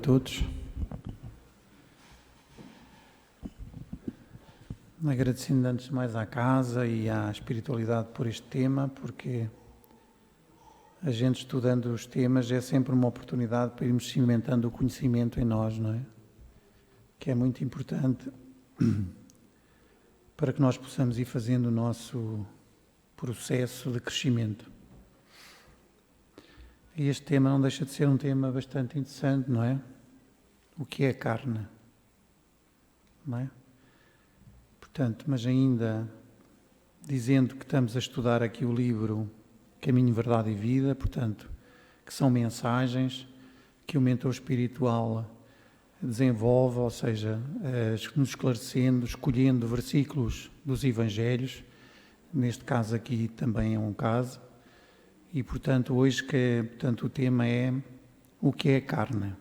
todos. Agradecendo antes de mais à casa e à espiritualidade por este tema, porque a gente estudando os temas é sempre uma oportunidade para irmos cimentando o conhecimento em nós, não é? Que é muito importante para que nós possamos ir fazendo o nosso processo de crescimento. E este tema não deixa de ser um tema bastante interessante, não é? O que é carne, não é? Portanto, mas ainda dizendo que estamos a estudar aqui o livro Caminho, Verdade e Vida, portanto, que são mensagens que o mentor espiritual desenvolve, ou seja, nos esclarecendo, escolhendo versículos dos Evangelhos, neste caso aqui também é um caso, e portanto hoje o tema é o que é carne.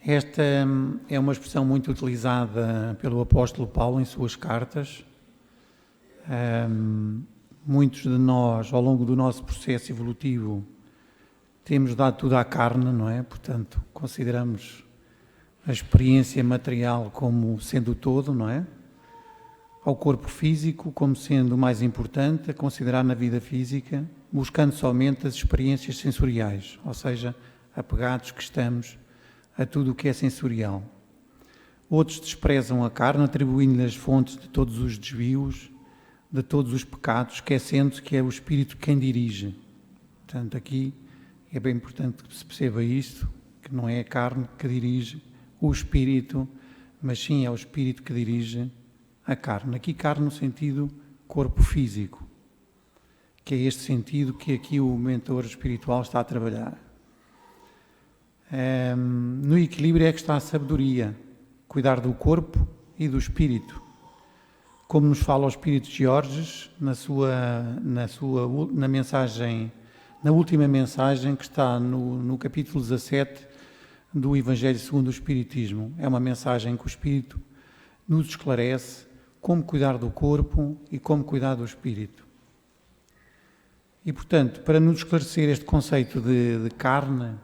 Esta é uma expressão muito utilizada pelo apóstolo Paulo em suas cartas. Muitos de nós, ao longo do nosso processo evolutivo, temos dado tudo à carne, não é? Portanto, consideramos a experiência material como sendo o todo, não é? Ao corpo físico como sendo o mais importante a considerar na vida física, buscando somente as experiências sensoriais, ou seja, apegados que estamos a tudo o que é sensorial. Outros desprezam a carne, atribuindo-lhe as fontes de todos os desvios, de todos os pecados, esquecendo-se que é o Espírito quem dirige. Portanto, aqui é bem importante que se perceba isto, que não é a carne que dirige o Espírito, mas sim é o Espírito que dirige a carne. Aqui carne no sentido corpo físico, que é este sentido que aqui o mentor espiritual está a trabalhar. No equilíbrio é que está a sabedoria, cuidar do corpo e do espírito. Como nos fala o Espírito de Georges na mensagem, na última mensagem que está no capítulo 17 do Evangelho segundo o Espiritismo. É uma mensagem que o Espírito nos esclarece como cuidar do corpo e como cuidar do espírito. E, portanto, para nos esclarecer este conceito de carne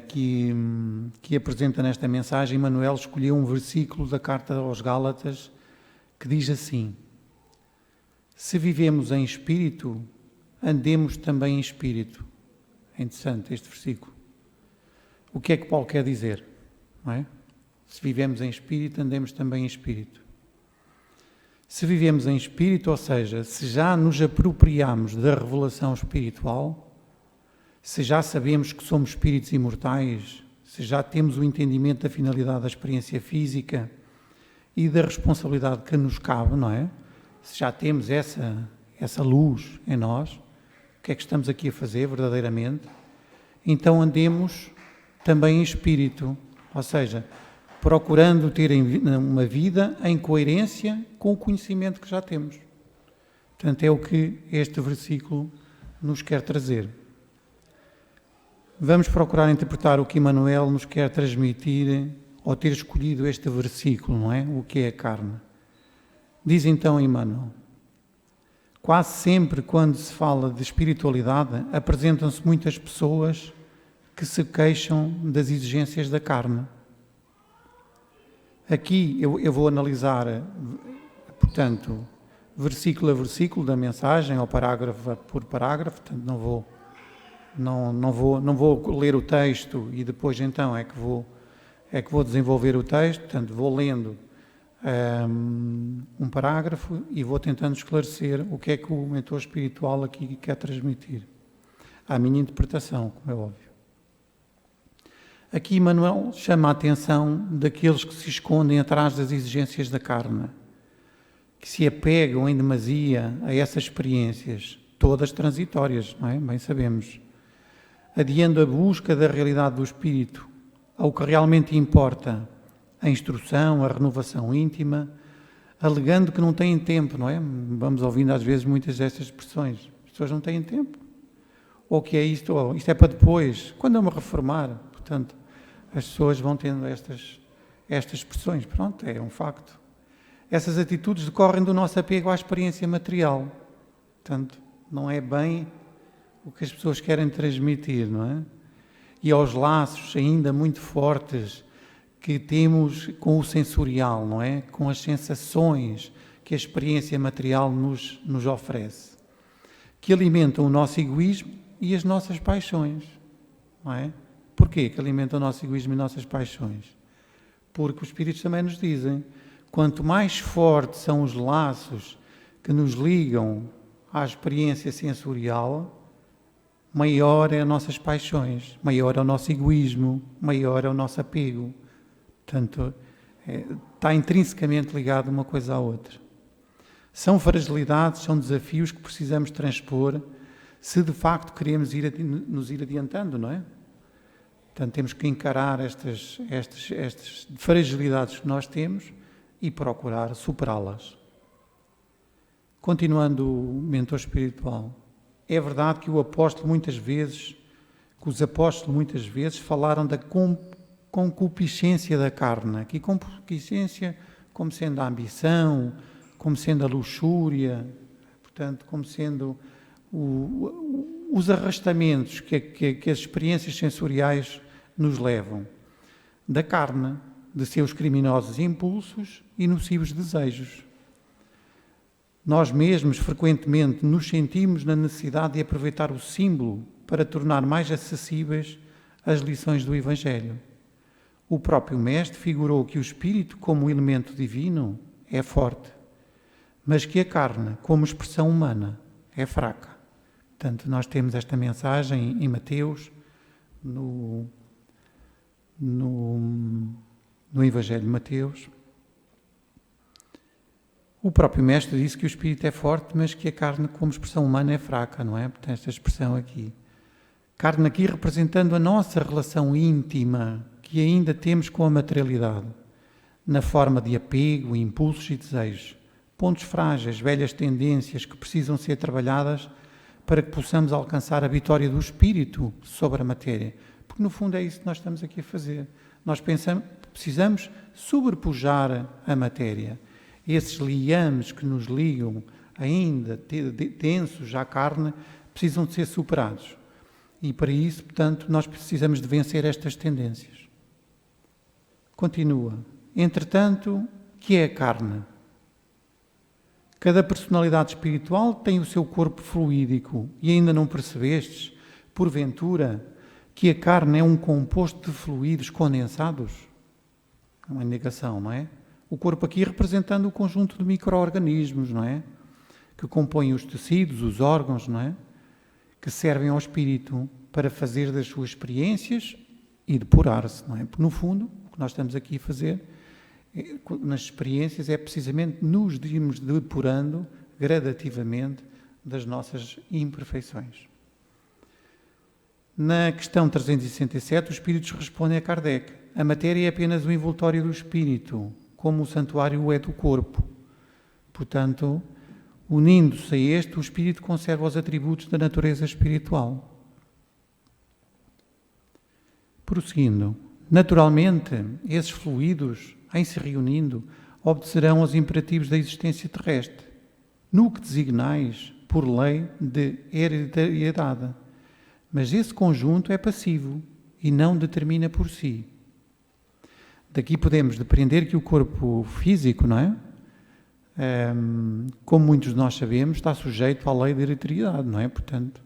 que apresenta nesta mensagem, Emmanuel escolheu um versículo da Carta aos Gálatas que diz assim: se vivemos em espírito, andemos também em espírito. É interessante este versículo. O que é que Paulo quer dizer? Não é? Se vivemos em espírito, andemos também em espírito. Se vivemos em espírito, ou seja, se já nos apropriamos da revelação espiritual, se já sabemos que somos espíritos imortais, se já temos o entendimento da finalidade da experiência física e da responsabilidade que nos cabe, não é? Se já temos essa luz em nós, o que é que estamos aqui a fazer verdadeiramente? Então andemos também em espírito, ou seja, procurando ter uma vida em coerência com o conhecimento que já temos. Portanto, é o que este versículo nos quer trazer. Vamos procurar interpretar o que Emmanuel nos quer transmitir ao ter escolhido este versículo, não é? O que é a carne. Diz então Emmanuel: quase sempre quando se fala de espiritualidade, apresentam-se muitas pessoas que se queixam das exigências da carne. Aqui eu vou analisar, portanto, versículo a versículo da mensagem, ou parágrafo por parágrafo, portanto não vou ler o texto e depois então é que vou desenvolver o texto, portanto vou lendo um parágrafo e vou tentando esclarecer o que é que o mentor espiritual aqui quer transmitir, à minha interpretação, como é óbvio. Aqui Emmanuel chama a atenção daqueles que se escondem atrás das exigências da carne, que se apegam em demasia a essas experiências, todas transitórias, não é? Bem sabemos, adiando a busca da realidade do espírito ao que realmente importa, a instrução, a renovação íntima, alegando que não têm tempo, não é? Vamos ouvindo às vezes muitas destas expressões. As pessoas não têm tempo. Ou que é isto, ou isto é para depois, quando eu me reformar. Portanto, as pessoas vão tendo estas expressões. Pronto, é um facto. Essas atitudes decorrem do nosso apego à experiência material. Portanto, não é bem o que as pessoas querem transmitir, não é? e aos laços ainda muito fortes que temos com o sensorial, não é? Com as sensações que a experiência material nos oferece, que alimentam o nosso egoísmo e as nossas paixões, não é? Porquê que alimentam o nosso egoísmo e nossas paixões? Porque os Espíritos também nos dizem, quanto mais fortes são os laços que nos ligam à experiência sensorial, maior é as nossas paixões, maior é o nosso egoísmo, maior é o nosso apego. Portanto, está intrinsecamente ligado uma coisa à outra. São fragilidades, são desafios que precisamos transpor se de facto queremos nos ir adiantando, não é? Portanto, temos que encarar estas fragilidades que nós temos e procurar superá-las. Continuando o mentor espiritual, é verdade que os apóstolos muitas vezes falaram da concupiscência da carne. Aqui concupiscência como sendo a ambição, como sendo a luxúria, portanto, como sendo os arrastamentos que as experiências sensoriais nos levam. Da carne, de seus criminosos impulsos e nocivos desejos. Nós mesmos frequentemente nos sentimos na necessidade de aproveitar o símbolo para tornar mais acessíveis as lições do Evangelho. O próprio Mestre figurou que o Espírito, como elemento divino, é forte, mas que a carne, como expressão humana, é fraca. Portanto, nós temos esta mensagem em Mateus, no Evangelho de Mateus. O próprio Mestre disse que o Espírito é forte, mas que a carne, como expressão humana, é fraca, não é? Portanto, esta expressão aqui. Carne aqui representando a nossa relação íntima que ainda temos com a materialidade, na forma de apego, impulsos e desejos. Pontos frágeis, velhas tendências que precisam ser trabalhadas para que possamos alcançar a vitória do Espírito sobre a matéria. Porque, no fundo, é isso que nós estamos aqui a fazer. Nós precisamos sobrepujar a matéria. Esses liames que nos ligam ainda tensos à carne precisam de ser superados. E para isso, portanto, nós precisamos de vencer estas tendências. Continua. Entretanto, que é a carne? Cada personalidade espiritual tem o seu corpo fluídico e ainda não percebestes, porventura, que a carne é um composto de fluidos condensados? É uma negação, não é? O corpo aqui representando o conjunto de micro-organismos, não é? Que compõem os tecidos, os órgãos, não é? Que servem ao espírito para fazer das suas experiências e depurar-se, não é? Porque, no fundo, o que nós estamos aqui a fazer nas experiências é precisamente nos irmos depurando gradativamente das nossas imperfeições. Na questão 367, os espíritos respondem a Kardec: a matéria é apenas o envoltório do espírito, como o santuário é do corpo. Portanto, unindo-se a este, o espírito conserva os atributos da natureza espiritual. Prosseguindo, naturalmente, esses fluidos, em se reunindo, obedecerão aos imperativos da existência terrestre, no que designais por lei de hereditariedade. Mas esse conjunto é passivo e não determina por si. Daqui podemos depreender que o corpo físico, não é? Como muitos de nós sabemos, está sujeito à lei de hereditariedade, não é? Portanto,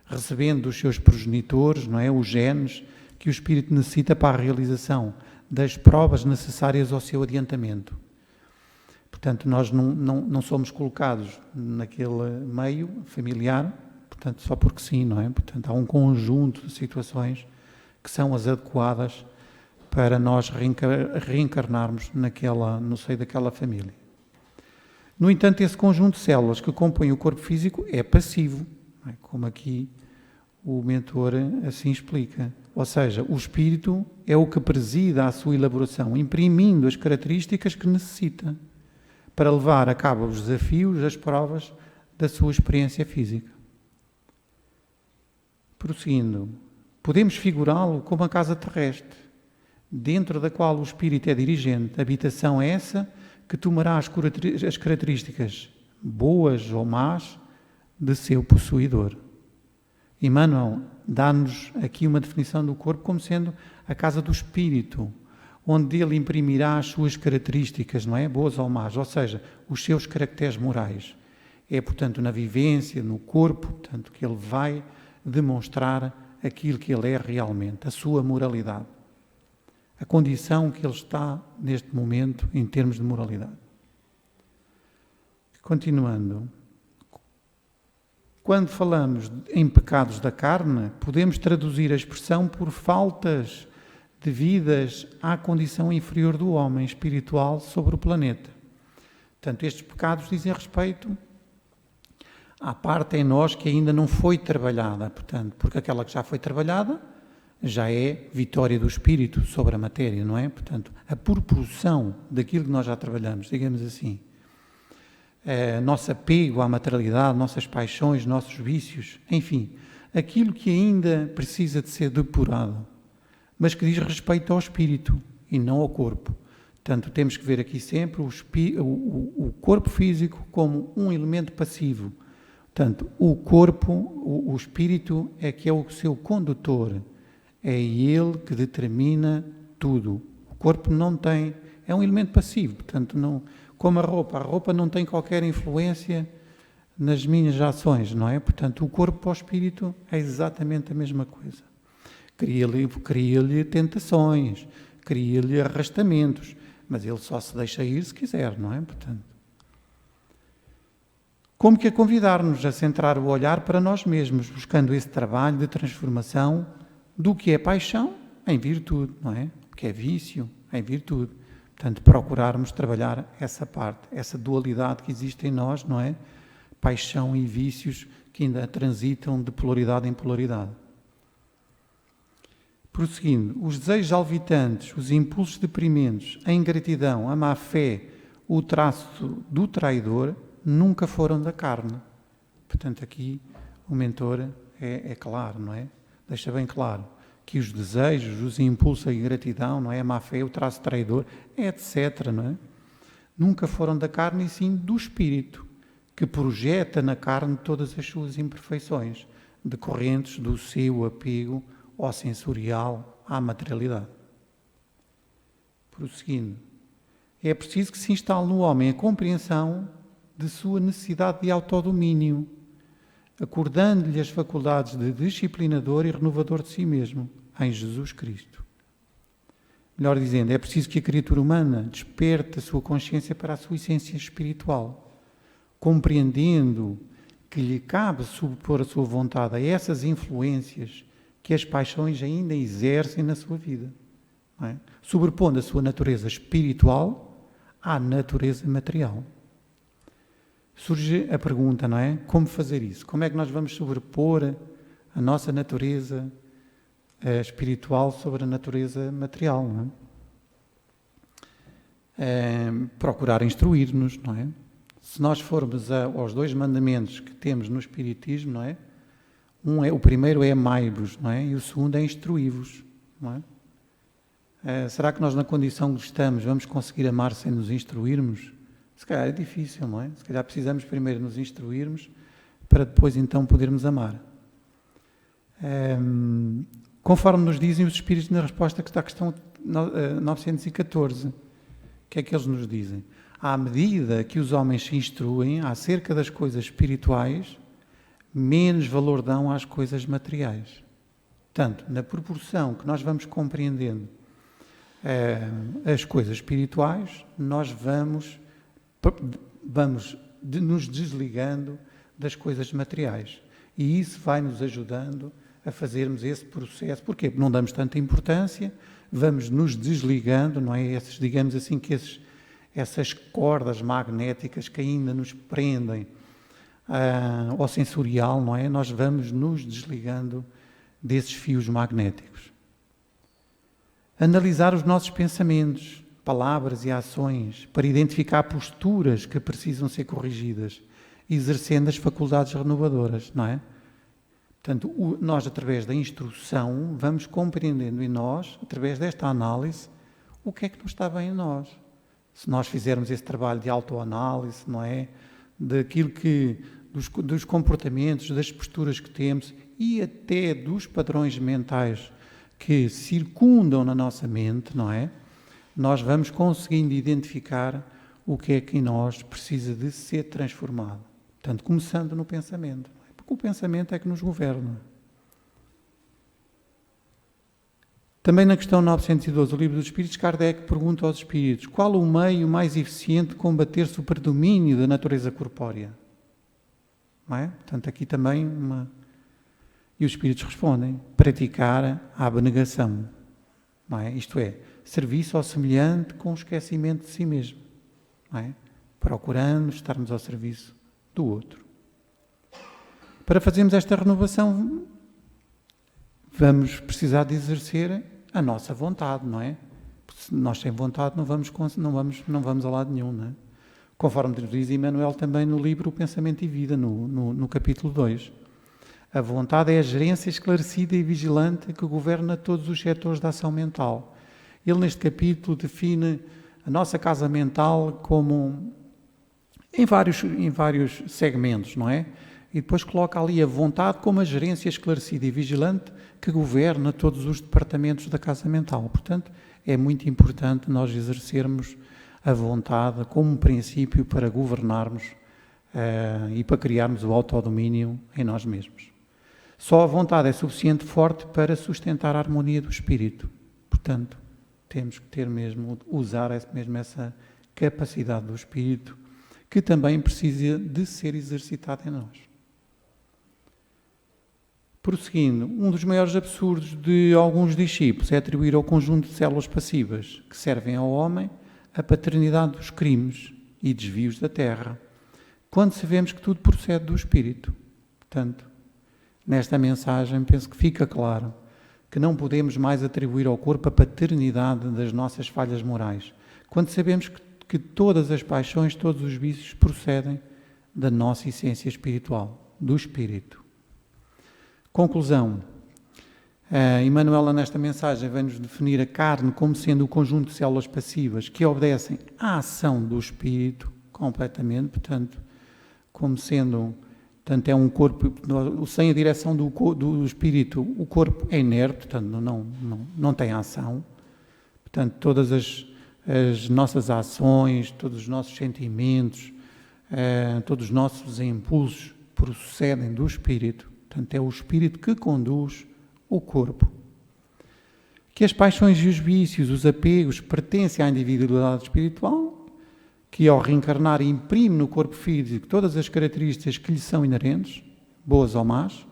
recebendo dos seus progenitores, não é? Os genes que o espírito necessita para a realização das provas necessárias ao seu adiantamento. Portanto, nós não somos colocados naquele meio familiar, portanto, só porque sim, não é? Portanto, há um conjunto de situações que são as adequadas para nós reencarnarmos no seio daquela família. No entanto, esse conjunto de células que compõem o corpo físico é passivo, não é? Como aqui o mentor assim explica. Ou seja, o espírito é o que presida a sua elaboração, imprimindo as características que necessita para levar a cabo os desafios, as provas da sua experiência física. Prosseguindo, podemos figurá-lo como a casa terrestre, dentro da qual o espírito é dirigente. A habitação é essa que tomará as características boas ou más de seu possuidor. Emmanuel dá-nos aqui uma definição do corpo como sendo a casa do espírito, onde ele imprimirá as suas características, não é? Boas ou más, ou seja, os seus caracteres morais. É, portanto, na vivência, no corpo, portanto, que ele vai demonstrar aquilo que ele é realmente, a sua moralidade, a condição que ele está neste momento em termos de moralidade. Continuando, quando falamos em pecados da carne, podemos traduzir a expressão por faltas devidas à condição inferior do homem espiritual sobre o planeta. Portanto, estes pecados dizem respeito à parte em nós que ainda não foi trabalhada, portanto, porque aquela que já foi trabalhada já é vitória do espírito sobre a matéria, não é? Portanto, a proporção daquilo que nós já trabalhamos, digamos assim, nosso apego à materialidade, nossas paixões, nossos vícios, enfim, aquilo que ainda precisa de ser depurado, mas que diz respeito ao espírito e não ao corpo. Portanto, temos que ver aqui sempre o corpo físico como um elemento passivo. Portanto, o corpo, o espírito é que é o seu condutor, é ele que determina tudo. O corpo não tem, é um elemento passivo, portanto, não, como a roupa não tem qualquer influência nas minhas ações, não é? Portanto, o corpo para o espírito é exatamente a mesma coisa. Cria-lhe tentações, cria-lhe arrastamentos, mas ele só se deixa ir se quiser, não é? Portanto, como que a convidar-nos a centrar o olhar para nós mesmos, buscando esse trabalho de transformação do que é paixão em virtude, não é? O que é vício em virtude. Portanto, procurarmos trabalhar essa parte, essa dualidade que existe em nós, não é? Paixão e vícios que ainda transitam de polaridade em polaridade. Prosseguindo, os desejos alvitantes, os impulsos deprimentes, a ingratidão, a má-fé, o traço do traidor, nunca foram da carne. Portanto, aqui o mentor é claro, não é? Deixa bem claro que os desejos, os impulsos, a ingratidão, não é? A má-fé, o traço traidor, etc., não é? Nunca foram da carne e sim do espírito, que projeta na carne todas as suas imperfeições, decorrentes do seu apego ao sensorial, à materialidade. Prosseguindo, é preciso que se instale no homem a compreensão de sua necessidade de autodomínio, acordando-lhe as faculdades de disciplinador e renovador de si mesmo, em Jesus Cristo. Melhor dizendo, é preciso que a criatura humana desperte a sua consciência para a sua essência espiritual, compreendendo que lhe cabe subpor a sua vontade a essas influências que as paixões ainda exercem na sua vida, não é? Sobrepondo a sua natureza espiritual à natureza material. Surge a pergunta, não é? Como fazer isso? Como é que nós vamos sobrepor a nossa natureza espiritual sobre a natureza material, não é? Procurar instruir-nos, não é? Se nós formos aos 2 mandamentos que temos no Espiritismo, não é? O primeiro é amai-vos, não é? E o segundo é instruí-vos, não é? Será que nós, na condição que estamos, vamos conseguir amar sem nos instruirmos? Se calhar é difícil, não é? Se calhar precisamos primeiro nos instruirmos para depois então podermos amar. Conforme nos dizem os Espíritos na resposta que está à questão 914, o que é que eles nos dizem? À medida que os homens se instruem acerca das coisas espirituais, menos valor dão às coisas materiais. Portanto, na proporção que nós vamos compreendendo as coisas espirituais, nós vamos nos desligando das coisas materiais. E isso vai nos ajudando a fazermos esse processo. Porquê? Porque não damos tanta importância, vamos nos desligando, não é? Digamos assim, que essas cordas magnéticas que ainda nos prendem ao sensorial, não é? Nós vamos nos desligando desses fios magnéticos. Analisar os nossos pensamentos, palavras e ações para identificar posturas que precisam ser corrigidas, exercendo as faculdades renovadoras, não é? Portanto, nós, através da instrução, vamos compreendendo em nós, através desta análise, o que é que não está bem em nós. Se nós fizermos esse trabalho de autoanálise, não é? Daquilo que, dos comportamentos, das posturas que temos e até dos padrões mentais que circundam na nossa mente, não é? Nós vamos conseguindo identificar o que é que em nós precisa de ser transformado. Portanto, começando no pensamento, porque o pensamento é que nos governa. Também na questão 912 do Livro dos Espíritos, Kardec pergunta aos espíritos: qual o meio mais eficiente de combater-se o predomínio da natureza corpórea? Não é? Portanto, aqui também E os espíritos respondem: praticar a abnegação. Não é? Isto é, serviço ao semelhante com o esquecimento de si mesmo. Não é? Procurando estarmos ao serviço do outro. Para fazermos esta renovação, vamos precisar de exercer a nossa vontade, não é? Se nós sem vontade não vamos a lado nenhum, não é? Conforme diz Emmanuel também no livro O Pensamento e Vida, no capítulo 2. A vontade é a gerência esclarecida e vigilante que governa todos os setores da ação mental. Ele neste capítulo define a nossa casa mental como em vários segmentos, não é? E depois coloca ali a vontade como a gerência esclarecida e vigilante que governa todos os departamentos da casa mental. Portanto, é muito importante nós exercermos a vontade como um princípio para governarmos e para criarmos o autodomínio em nós mesmos. Só a vontade é suficiente forte para sustentar a harmonia do espírito. Portanto, temos que usar essa capacidade do espírito que também precisa de ser exercitada em nós. Prosseguindo, um dos maiores absurdos de alguns discípulos é atribuir ao conjunto de células passivas que servem ao homem a paternidade dos crimes e desvios da terra, quando sabemos que tudo procede do espírito. Portanto, nesta mensagem penso que fica claro que não podemos mais atribuir ao corpo a paternidade das nossas falhas morais, quando sabemos que todas as paixões, todos os vícios procedem da nossa essência espiritual, do espírito. Conclusão. Emmanuel, nesta mensagem, vai-nos definir a carne como sendo o conjunto de células passivas que obedecem à ação do espírito completamente, portanto, como sendo, portanto, é um corpo, sem a direção do espírito, o corpo é inerte, portanto, não tem ação. Portanto, todas as nossas ações, todos os nossos sentimentos, todos os nossos impulsos procedem do espírito. Portanto, é o espírito que conduz o corpo. Que as paixões e os vícios, os apegos, pertencem à individualidade espiritual, que ao reencarnar imprime no corpo físico todas as características que lhe são inerentes, boas ou más,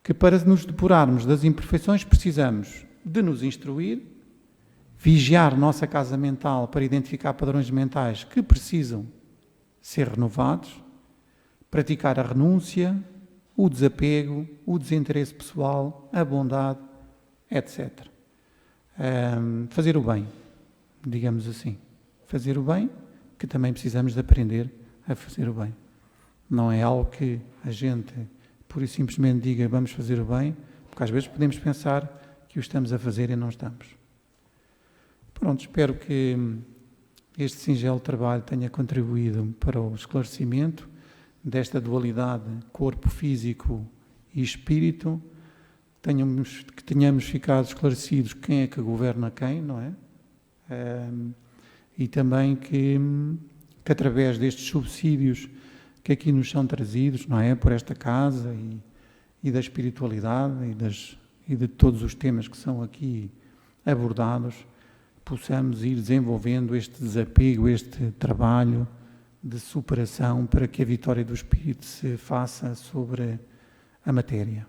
que para nos depurarmos das imperfeições precisamos de nos instruir, vigiar nossa casa mental para identificar padrões mentais que precisam ser renovados, praticar a renúncia, o desapego, o desinteresse pessoal, a bondade, etc. Fazer o bem, digamos assim. Fazer o bem, que também precisamos de aprender a fazer o bem. Não é algo que a gente pura e simplesmente diga vamos fazer o bem, porque às vezes podemos pensar que o estamos a fazer e não estamos. Pronto, espero que este singelo trabalho tenha contribuído para o esclarecimento desta dualidade corpo físico e espírito, que tenhamos ficado esclarecidos quem é que governa quem, não é? E também que através destes subsídios que aqui nos são trazidos, não é? Por esta casa e da espiritualidade e de todos os temas que são aqui abordados, possamos ir desenvolvendo este desapego, este trabalho de superação para que a vitória do espírito se faça sobre a matéria.